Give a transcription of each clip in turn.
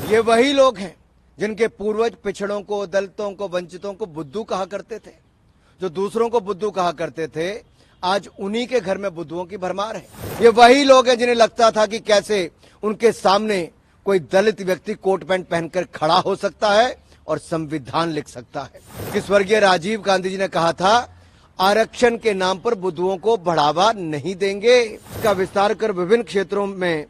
ये वही लोग हैं जिनके पूर्वज पिछड़ों को, दलितों को, वंचितों को बुद्धू कहा करते थे। जो दूसरों को बुद्धू कहा करते थे, आज उन्हीं के घर में बुद्धुओं की भरमार है। ये वही लोग हैं जिन्हें लगता था कि कैसे उनके सामने कोई दलित व्यक्ति कोट पैंट पहनकर खड़ा हो सकता है और संविधान लिख सकता है। कि स्वर्गीय राजीव गांधी जी ने कहा था, आरक्षण के नाम पर बुद्धुओं को बढ़ावा नहीं देंगे। इसका विस्तार कर विभिन्न क्षेत्रों में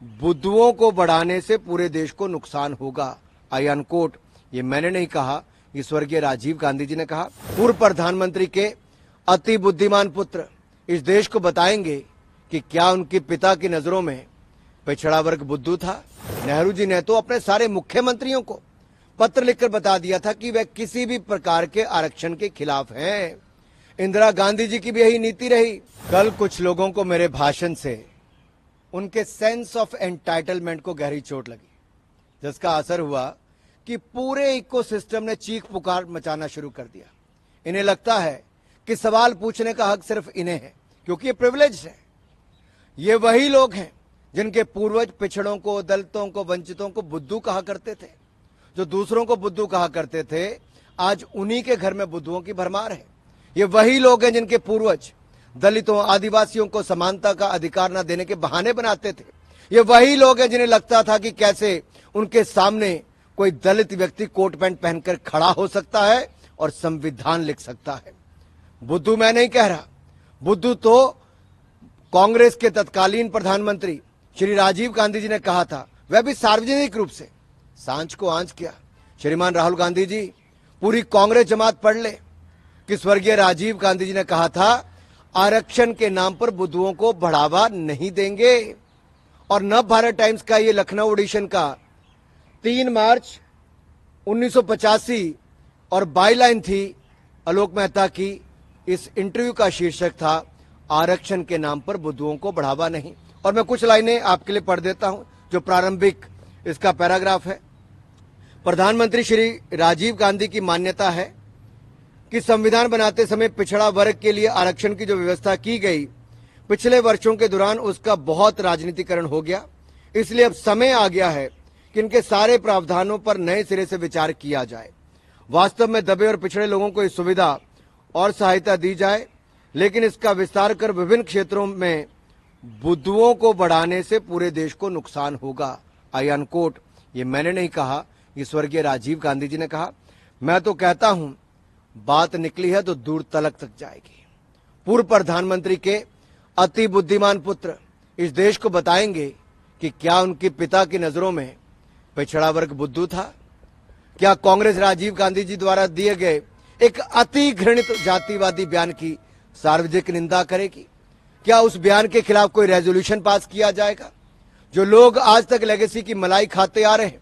बुद्धुओं को बढ़ाने से पूरे देश को नुकसान होगा। आई अनकोट। ये मैंने नहीं कहा, ये स्वर्गीय राजीव गांधी जी ने कहा। पूर्व प्रधानमंत्री के अति बुद्धिमान पुत्र इस देश को बताएंगे कि क्या उनके पिता की नजरों में पिछड़ा वर्ग बुद्धू था। नेहरू जी ने तो अपने सारे मुख्यमंत्रियों को पत्र लिखकर बता दिया था कि वे किसी भी प्रकार के आरक्षण के खिलाफ हैं। इंदिरा गांधी जी की भी यही नीति रही। कल कुछ लोगों को मेरे भाषण से उनके सेंस ऑफ एंटाइटलमेंट को गहरी चोट लगी, जिसका असर हुआ कि पूरे इकोसिस्टम ने चीख पुकार मचाना शुरू कर दिया। इन्हें लगता है कि सवाल पूछने का हक सिर्फ इन्हें है, क्योंकि ये प्रिविलेज है। ये वही लोग हैं जिनके पूर्वज पिछड़ों को, दलितों को, वंचितों को बुद्धू कहा करते थे। जो दूसरों को बुद्धू कहा करते थे, आज उन्हीं के घर में बुद्धुओं की भरमार है। ये वही लोग हैं जिनके पूर्वज दलितों, आदिवासियों को समानता का अधिकार न देने के बहाने बनाते थे। ये वही लोग हैं जिन्हें लगता था कि कैसे उनके सामने कोई दलित व्यक्ति कोट पैंट पहनकर खड़ा हो सकता है और संविधान लिख सकता है। बुद्धू मैं नहीं कह रहा, बुद्धू तो कांग्रेस के तत्कालीन प्रधानमंत्री श्री राजीव गांधी जी ने कहा था, वह भी सार्वजनिक रूप से सांझ को आंच किया। श्रीमान राहुल गांधी जी, पूरी कांग्रेस जमात पढ़ ले कि स्वर्गीय राजीव गांधी जी ने कहा था, आरक्षण के नाम पर बुद्धुओं को बढ़ावा नहीं देंगे। और नव भारत टाइम्स का ये लखनऊ एडिशन का 3 मार्च 1985 और बाईलाइन थी आलोक मेहता की। इस इंटरव्यू का शीर्षक था, आरक्षण के नाम पर बुद्धुओं को बढ़ावा नहीं। और मैं कुछ लाइनें आपके लिए पढ़ देता हूं, जो प्रारंभिक इसका पैराग्राफ है। प्रधानमंत्री श्री राजीव गांधी की मान्यता है कि संविधान बनाते समय पिछड़ा वर्ग के लिए आरक्षण की जो व्यवस्था की गई, पिछले वर्षों के दौरान उसका बहुत राजनीतिकरण हो गया। इसलिए अब समय आ गया है कि इनके सारे प्रावधानों पर नए सिरे से विचार किया जाए। वास्तव में दबे और पिछड़े लोगों को इस सुविधा और सहायता दी जाए, लेकिन इसका विस्तार कर विभिन्न क्षेत्रों में बुद्धुओं को बढ़ाने से पूरे देश को नुकसान होगा। आई अनकोट। ये मैंने नहीं कहा, ये स्वर्गीय राजीव गांधी जी ने कहा। मैं तो कहता हूं, बात निकली है तो दूर तक जाएगी। पूर्व प्रधानमंत्री के अति बुद्धिमान पुत्र इस देश को बताएंगे कि क्या उनके पिता की नजरों में पिछड़ा वर्ग बुद्धू था। क्या कांग्रेस राजीव गांधी जी द्वारा दिए गए एक अति घृणित जातिवादी बयान की सार्वजनिक निंदा करेगी? क्या उस बयान के खिलाफ कोई रेजोल्यूशन पास किया जाएगा? जो लोग आज तक लेगेसी की मलाई खाते आ रहे हैं,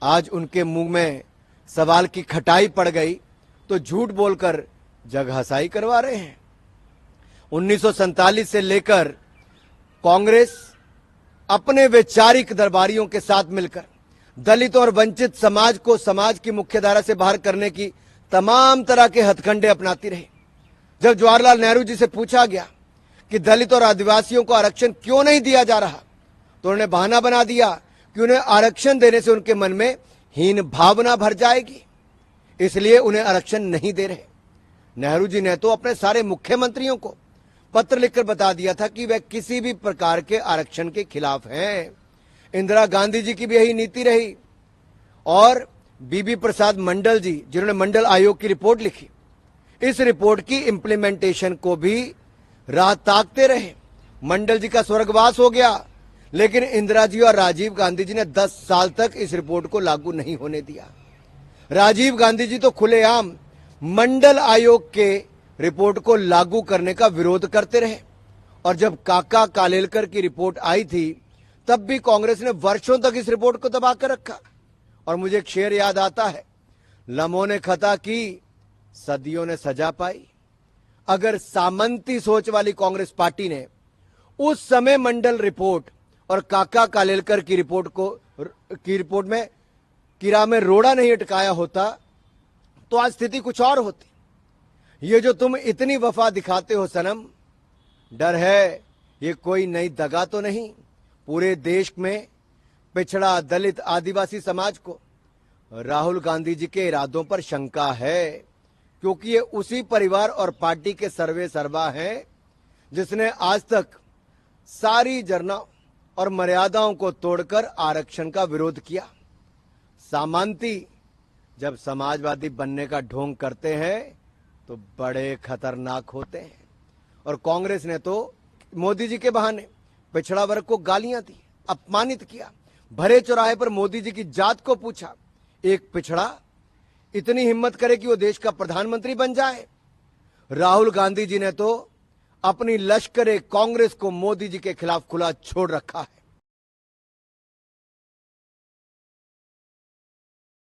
आज उनके मुंह में सवाल की खटाई पड़ गई तो झूठ बोलकर जगहसाई करवा रहे हैं। 1947 से लेकर कांग्रेस अपने वैचारिक दरबारियों के साथ मिलकर दलितों और वंचित समाज को समाज की मुख्यधारा से बाहर करने की तमाम तरह के हथकंडे अपनाती रही। जब जवाहरलाल नेहरू जी से पूछा गया कि दलित और आदिवासियों को आरक्षण क्यों नहीं दिया जा रहा, तो उन्होंने बहाना बना दिया कि उन्हें आरक्षण देने से उनके मन में हीन भावना भर जाएगी, इसलिए उन्हें आरक्षण नहीं दे रहे। नेहरू जी ने तो अपने सारे मुख्यमंत्रियों को पत्र लिखकर बता दिया था कि वे किसी भी प्रकार के आरक्षण के खिलाफ हैं। इंदिरा गांधी जी की भी यही नीति रही। और बीबी प्रसाद मंडल जी, जिन्होंने मंडल आयोग की रिपोर्ट लिखी, इस रिपोर्ट की इंप्लीमेंटेशन को भी राह ताकते रहे। मंडल जी का स्वर्गवास हो गया, लेकिन इंदिरा जी और राजीव गांधी जी ने 10 साल तक इस रिपोर्ट को लागू नहीं होने दिया। राजीव गांधी जी तो खुलेआम मंडल आयोग के रिपोर्ट को लागू करने का विरोध करते रहे। और जब काका कालेलकर की रिपोर्ट आई थी, तब भी कांग्रेस ने वर्षों तक इस रिपोर्ट को दबा कर रखा। और मुझे एक शेर याद आता है, लम्हों ने खता की, सदियों ने सजा पाई। अगर सामंती सोच वाली कांग्रेस पार्टी ने उस समय मंडल रिपोर्ट और काका कालेलकर की रिपोर्ट में कीड़ा में रोड़ा नहीं अटकाया होता, तो आज स्थिति कुछ और होती। ये जो तुम इतनी वफा दिखाते हो सनम, डर है ये कोई नई दगा तो नहीं। पूरे देश में पिछड़ा, दलित, आदिवासी समाज को राहुल गांधी जी के इरादों पर शंका है, क्योंकि ये उसी परिवार और पार्टी के सर्वे सर्वा हैं जिसने आज तक सारी जरना और मर्यादाओं को तोड़कर आरक्षण का विरोध किया। सामंती जब समाजवादी बनने का ढोंग करते हैं तो बड़े खतरनाक होते हैं। और कांग्रेस ने तो मोदी जी के बहाने पिछड़ा वर्ग को गालियां दी, अपमानित किया। भरे चौराहे पर मोदी जी की जात को पूछा। एक पिछड़ा इतनी हिम्मत करे कि वो देश का प्रधानमंत्री बन जाए। राहुल गांधी जी ने तो अपनी लश्कर कांग्रेस को मोदी जी के खिलाफ खुला छोड़ रखा है।